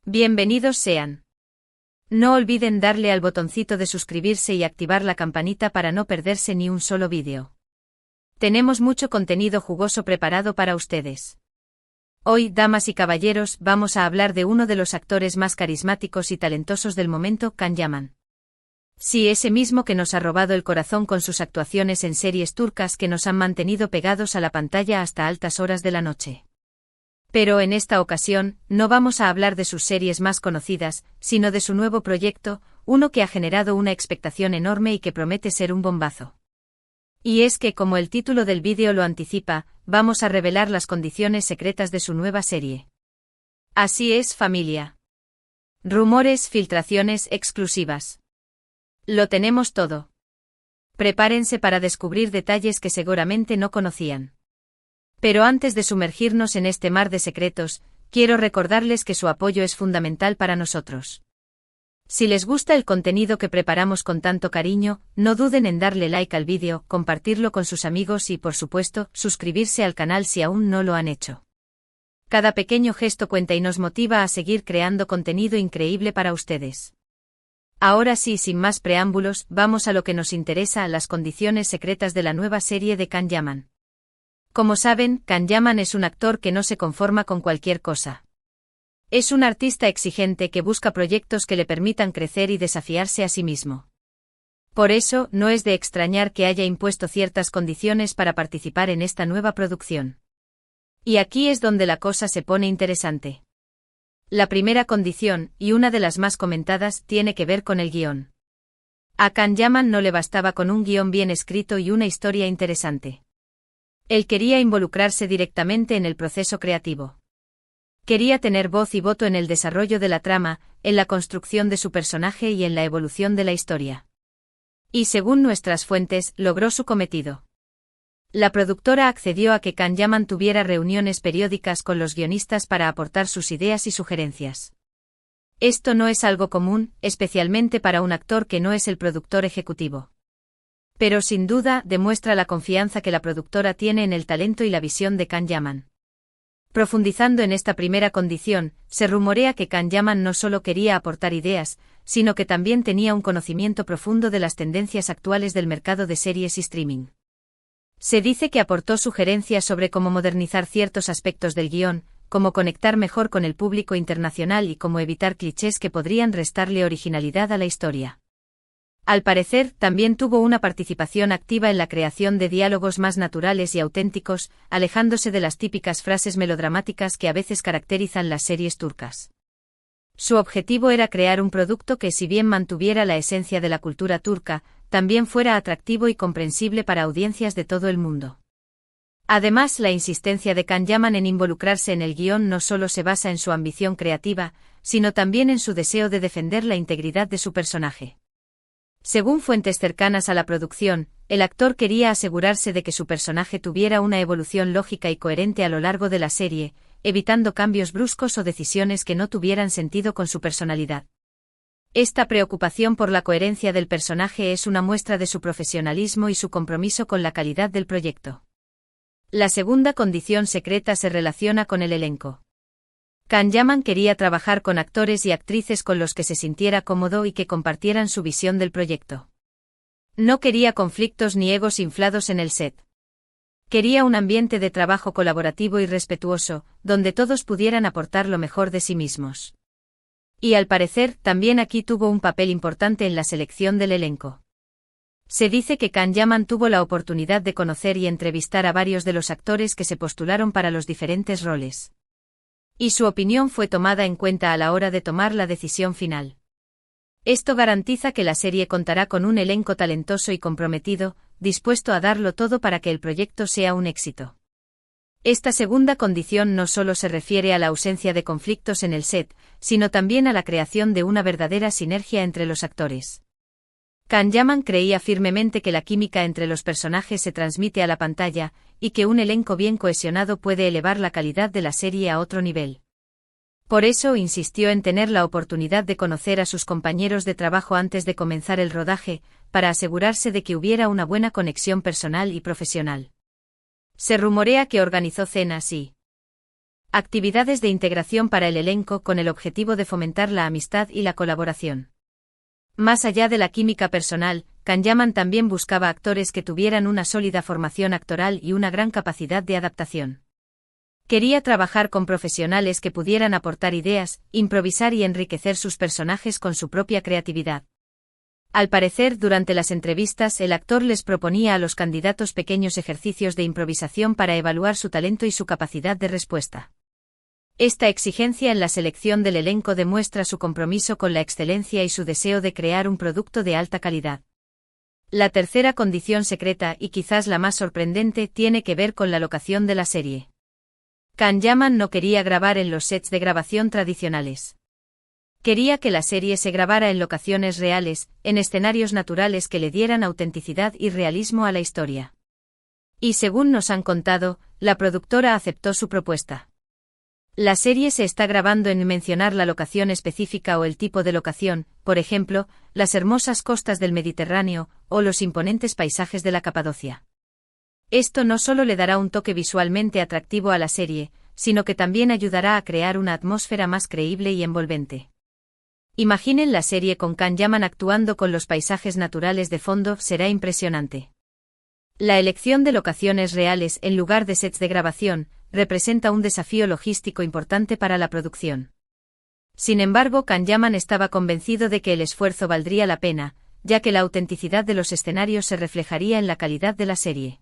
Bienvenidos sean. No olviden darle al botoncito de suscribirse y activar la campanita para no perderse ni un solo vídeo. Tenemos mucho contenido jugoso preparado para ustedes. Hoy, damas y caballeros, vamos a hablar de uno de los actores más carismáticos y talentosos del momento, Can Yaman. Sí, ese mismo que nos ha robado el corazón con sus actuaciones en series turcas que nos han mantenido pegados a la pantalla hasta altas horas de la noche. Pero en esta ocasión, no vamos a hablar de sus series más conocidas, sino de su nuevo proyecto, uno que ha generado una expectación enorme y que promete ser un bombazo. Y es que, como el título del vídeo lo anticipa, vamos a revelar las condiciones secretas de su nueva serie. Así es, familia. Rumores, filtraciones exclusivas. Lo tenemos todo. Prepárense para descubrir detalles que seguramente no conocían. Pero antes de sumergirnos en este mar de secretos, quiero recordarles que su apoyo es fundamental para nosotros. Si les gusta el contenido que preparamos con tanto cariño, no duden en darle like al vídeo, compartirlo con sus amigos y, por supuesto, suscribirse al canal si aún no lo han hecho. Cada pequeño gesto cuenta y nos motiva a seguir creando contenido increíble para ustedes. Ahora sí, sin más preámbulos, vamos a lo que nos interesa, las condiciones secretas de la nueva serie de Can Yaman. Como saben, Can Yaman es un actor que no se conforma con cualquier cosa. Es un artista exigente que busca proyectos que le permitan crecer y desafiarse a sí mismo. Por eso, no es de extrañar que haya impuesto ciertas condiciones para participar en esta nueva producción. Y aquí es donde la cosa se pone interesante. La primera condición, y una de las más comentadas, tiene que ver con el guión. A Can Yaman no le bastaba con un guión bien escrito y una historia interesante. Él quería involucrarse directamente en el proceso creativo. Quería tener voz y voto en el desarrollo de la trama, en la construcción de su personaje y en la evolución de la historia. Y según nuestras fuentes, logró su cometido. La productora accedió a que Can Yaman tuviera reuniones periódicas con los guionistas para aportar sus ideas y sugerencias. Esto no es algo común, especialmente para un actor que no es el productor ejecutivo. Pero sin duda demuestra la confianza que la productora tiene en el talento y la visión de Can Yaman. Profundizando en esta primera condición, se rumorea que Can Yaman no solo quería aportar ideas, sino que también tenía un conocimiento profundo de las tendencias actuales del mercado de series y streaming. Se dice que aportó sugerencias sobre cómo modernizar ciertos aspectos del guión, cómo conectar mejor con el público internacional y cómo evitar clichés que podrían restarle originalidad a la historia. Al parecer, también tuvo una participación activa en la creación de diálogos más naturales y auténticos, alejándose de las típicas frases melodramáticas que a veces caracterizan las series turcas. Su objetivo era crear un producto que, si bien mantuviera la esencia de la cultura turca, también fuera atractivo y comprensible para audiencias de todo el mundo. Además, la insistencia de Can Yaman en involucrarse en el guión no solo se basa en su ambición creativa, sino también en su deseo de defender la integridad de su personaje. Según fuentes cercanas a la producción, el actor quería asegurarse de que su personaje tuviera una evolución lógica y coherente a lo largo de la serie, evitando cambios bruscos o decisiones que no tuvieran sentido con su personalidad. Esta preocupación por la coherencia del personaje es una muestra de su profesionalismo y su compromiso con la calidad del proyecto. La segunda condición secreta se relaciona con el elenco. Can Yaman quería trabajar con actores y actrices con los que se sintiera cómodo y que compartieran su visión del proyecto. No quería conflictos ni egos inflados en el set. Quería un ambiente de trabajo colaborativo y respetuoso, donde todos pudieran aportar lo mejor de sí mismos. Y al parecer, también aquí tuvo un papel importante en la selección del elenco. Se dice que Can Yaman tuvo la oportunidad de conocer y entrevistar a varios de los actores que se postularon para los diferentes roles. Y su opinión fue tomada en cuenta a la hora de tomar la decisión final. Esto garantiza que la serie contará con un elenco talentoso y comprometido, dispuesto a darlo todo para que el proyecto sea un éxito. Esta segunda condición no solo se refiere a la ausencia de conflictos en el set, sino también a la creación de una verdadera sinergia entre los actores. Can Yaman creía firmemente que la química entre los personajes se transmite a la pantalla, y que un elenco bien cohesionado puede elevar la calidad de la serie a otro nivel. Por eso insistió en tener la oportunidad de conocer a sus compañeros de trabajo antes de comenzar el rodaje, para asegurarse de que hubiera una buena conexión personal y profesional. Se rumorea que organizó cenas y Actividades de integración para el elenco con el objetivo de fomentar la amistad y la colaboración. Más allá de la química personal, Kanyaman también buscaba actores que tuvieran una sólida formación actoral y una gran capacidad de adaptación. Quería trabajar con profesionales que pudieran aportar ideas, improvisar y enriquecer sus personajes con su propia creatividad. Al parecer, durante las entrevistas, el actor les proponía a los candidatos pequeños ejercicios de improvisación para evaluar su talento y su capacidad de respuesta. Esta exigencia en la selección del elenco demuestra su compromiso con la excelencia y su deseo de crear un producto de alta calidad. La tercera condición secreta, y quizás la más sorprendente, tiene que ver con la locación de la serie. Kanyaman no quería grabar en los sets de grabación tradicionales. Quería que la serie se grabara en locaciones reales, en escenarios naturales que le dieran autenticidad y realismo a la historia. Y según nos han contado, la productora aceptó su propuesta. La serie se está grabando en mencionar la locación específica o el tipo de locación, por ejemplo, las hermosas costas del Mediterráneo, o los imponentes paisajes de la Capadocia. Esto no solo le dará un toque visualmente atractivo a la serie, sino que también ayudará a crear una atmósfera más creíble y envolvente. Imaginen la serie con Kanyaman actuando con los paisajes naturales de fondo, será impresionante. La elección de locaciones reales en lugar de sets de grabación representa un desafío logístico importante para la producción. Sin embargo, Kanyaman estaba convencido de que el esfuerzo valdría la pena, ya que la autenticidad de los escenarios se reflejaría en la calidad de la serie.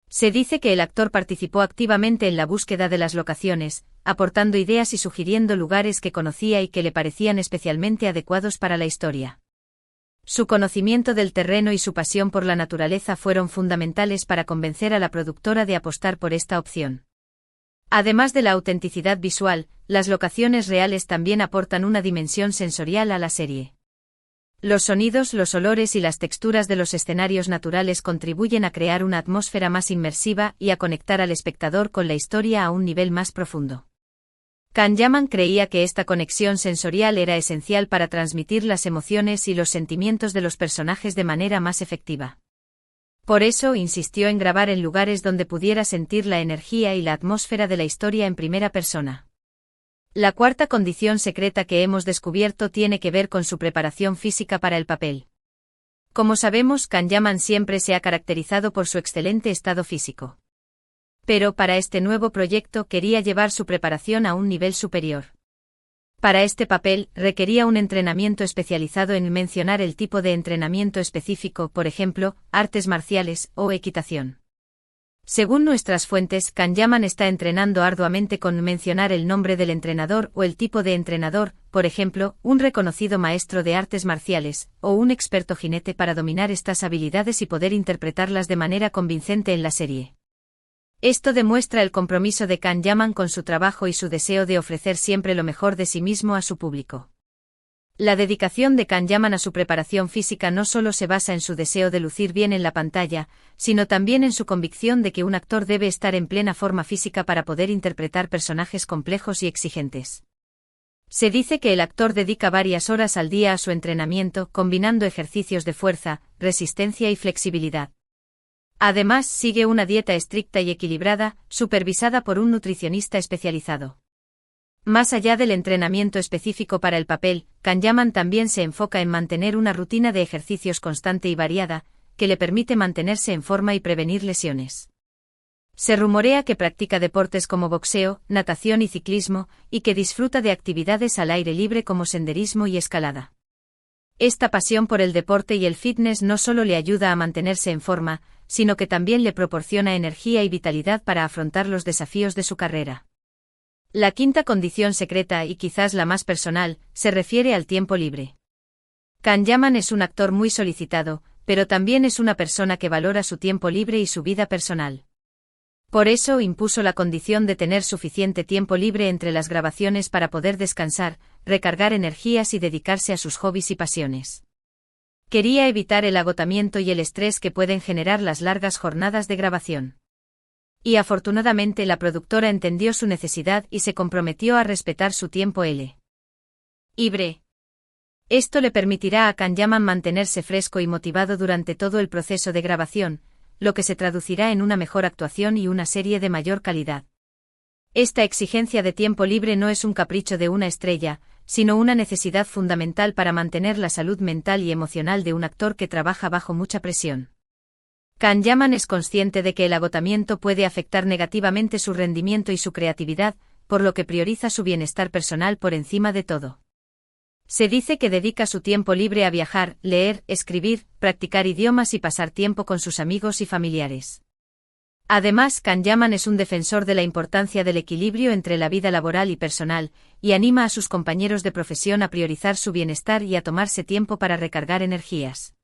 Se dice que el actor participó activamente en la búsqueda de las locaciones, aportando ideas y sugiriendo lugares que conocía y que le parecían especialmente adecuados para la historia. Su conocimiento del terreno y su pasión por la naturaleza fueron fundamentales para convencer a la productora de apostar por esta opción. Además de la autenticidad visual, las locaciones reales también aportan una dimensión sensorial a la serie. Los sonidos, los olores y las texturas de los escenarios naturales contribuyen a crear una atmósfera más inmersiva y a conectar al espectador con la historia a un nivel más profundo. Kanyaman creía que esta conexión sensorial era esencial para transmitir las emociones y los sentimientos de los personajes de manera más efectiva. Por eso insistió en grabar en lugares donde pudiera sentir la energía y la atmósfera de la historia en primera persona. La cuarta condición secreta que hemos descubierto tiene que ver con su preparación física para el papel. Como sabemos, Kanyaman siempre se ha caracterizado por su excelente estado físico. Pero para este nuevo proyecto quería llevar su preparación a un nivel superior. Para este papel, requería un entrenamiento especializado en mencionar el tipo de entrenamiento específico, por ejemplo, artes marciales o equitación. Según nuestras fuentes, Kanyaman está entrenando arduamente con mencionar el nombre del entrenador o el tipo de entrenador, por ejemplo, un reconocido maestro de artes marciales, o un experto jinete para dominar estas habilidades y poder interpretarlas de manera convincente en la serie. Esto demuestra el compromiso de Kanyaman con su trabajo y su deseo de ofrecer siempre lo mejor de sí mismo a su público. La dedicación de Kanyaman a su preparación física no solo se basa en su deseo de lucir bien en la pantalla, sino también en su convicción de que un actor debe estar en plena forma física para poder interpretar personajes complejos y exigentes. Se dice que el actor dedica varias horas al día a su entrenamiento, combinando ejercicios de fuerza, resistencia y flexibilidad. Además, sigue una dieta estricta y equilibrada, supervisada por un nutricionista especializado. Más allá del entrenamiento específico para el papel, Kanyaman también se enfoca en mantener una rutina de ejercicios constante y variada, que le permite mantenerse en forma y prevenir lesiones. Se rumorea que practica deportes como boxeo, natación y ciclismo, y que disfruta de actividades al aire libre como senderismo y escalada. Esta pasión por el deporte y el fitness no solo le ayuda a mantenerse en forma, sino que también le proporciona energía y vitalidad para afrontar los desafíos de su carrera. La quinta condición secreta, y quizás la más personal, se refiere al tiempo libre. Kanyaman es un actor muy solicitado, pero también es una persona que valora su tiempo libre y su vida personal. Por eso impuso la condición de tener suficiente tiempo libre entre las grabaciones para poder descansar, recargar energías y dedicarse a sus hobbies y pasiones. Quería evitar el agotamiento y el estrés que pueden generar las largas jornadas de grabación. Y afortunadamente la productora entendió su necesidad y se comprometió a respetar su tiempo libre. Esto le permitirá a Kanyaman mantenerse fresco y motivado durante todo el proceso de grabación, lo que se traducirá en una mejor actuación y una serie de mayor calidad. Esta exigencia de tiempo libre no es un capricho de una estrella, sino una necesidad fundamental para mantener la salud mental y emocional de un actor que trabaja bajo mucha presión. Kanyaman es consciente de que el agotamiento puede afectar negativamente su rendimiento y su creatividad, por lo que prioriza su bienestar personal por encima de todo. Se dice que dedica su tiempo libre a viajar, leer, escribir, practicar idiomas y pasar tiempo con sus amigos y familiares. Además, Kanyaman es un defensor de la importancia del equilibrio entre la vida laboral y personal, y anima a sus compañeros de profesión a priorizar su bienestar y a tomarse tiempo para recargar energías.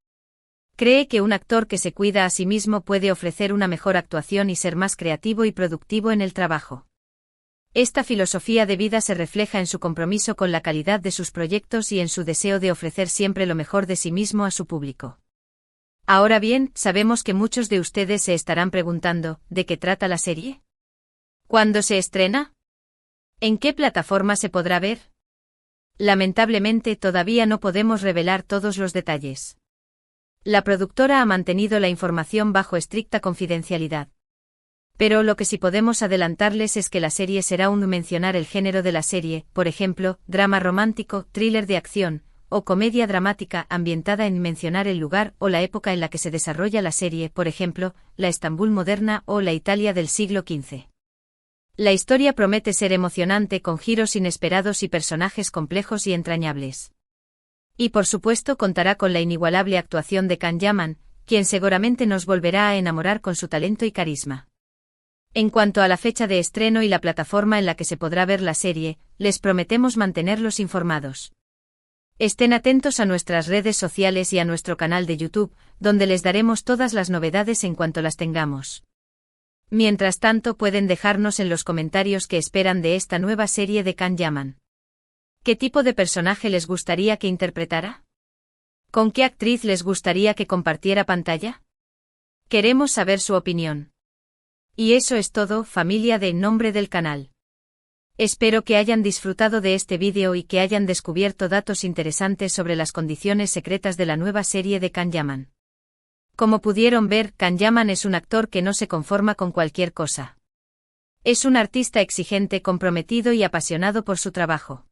Cree que un actor que se cuida a sí mismo puede ofrecer una mejor actuación y ser más creativo y productivo en el trabajo. Esta filosofía de vida se refleja en su compromiso con la calidad de sus proyectos y en su deseo de ofrecer siempre lo mejor de sí mismo a su público. Ahora bien, sabemos que muchos de ustedes se estarán preguntando, ¿de qué trata la serie? ¿Cuándo se estrena? ¿En qué plataforma se podrá ver? Lamentablemente todavía no podemos revelar todos los detalles. La productora ha mantenido la información bajo estricta confidencialidad. Pero lo que sí podemos adelantarles es que la serie será un mencionar el género de la serie, por ejemplo, drama romántico, thriller de acción, o comedia dramática ambientada en mencionar el lugar o la época en la que se desarrolla la serie, por ejemplo, la Estambul moderna o la Italia del siglo XV. La historia promete ser emocionante con giros inesperados y personajes complejos y entrañables. Y por supuesto contará con la inigualable actuación de Kanyaman, quien seguramente nos volverá a enamorar con su talento y carisma. En cuanto a la fecha de estreno y la plataforma en la que se podrá ver la serie, les prometemos mantenerlos informados. Estén atentos a nuestras redes sociales y a nuestro canal de YouTube, donde les daremos todas las novedades en cuanto las tengamos. Mientras tanto, pueden dejarnos en los comentarios qué esperan de esta nueva serie de Kanyaman. ¿Qué tipo de personaje les gustaría que interpretara? ¿Con qué actriz les gustaría que compartiera pantalla? Queremos saber su opinión. Y eso es todo, familia de En Nombre del Canal. Espero que hayan disfrutado de este vídeo y que hayan descubierto datos interesantes sobre las condiciones secretas de la nueva serie de Kanyaman. Como pudieron ver, Kanyaman es un actor que no se conforma con cualquier cosa. Es un artista exigente, comprometido y apasionado por su trabajo.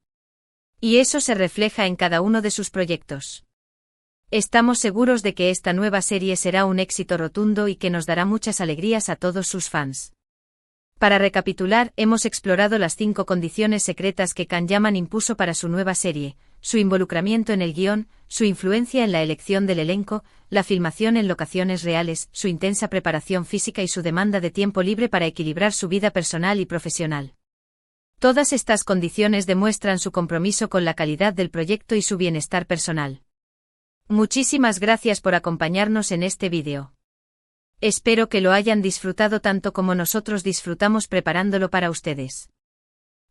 Y eso se refleja en cada uno de sus proyectos. Estamos seguros de que esta nueva serie será un éxito rotundo y que nos dará muchas alegrías a todos sus fans. Para recapitular, hemos explorado las 5 condiciones secretas que Kanyaman impuso para su nueva serie: su involucramiento en el guión, su influencia en la elección del elenco, la filmación en locaciones reales, su intensa preparación física y su demanda de tiempo libre para equilibrar su vida personal y profesional. Todas estas condiciones demuestran su compromiso con la calidad del proyecto y su bienestar personal. Muchísimas gracias por acompañarnos en este vídeo. Espero que lo hayan disfrutado tanto como nosotros disfrutamos preparándolo para ustedes.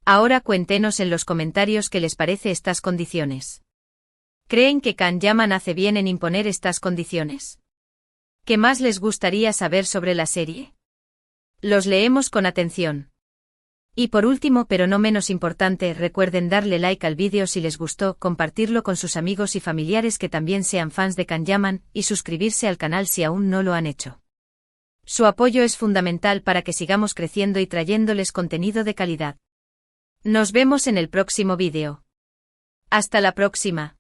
Ahora cuéntenos en los comentarios qué les parece estas condiciones. ¿Creen que Kanyaman hace bien en imponer estas condiciones? ¿Qué más les gustaría saber sobre la serie? Los leemos con atención. Y por último, pero no menos importante, recuerden darle like al vídeo si les gustó, compartirlo con sus amigos y familiares que también sean fans de Kanyaman, y suscribirse al canal si aún no lo han hecho. Su apoyo es fundamental para que sigamos creciendo y trayéndoles contenido de calidad. Nos vemos en el próximo vídeo. Hasta la próxima.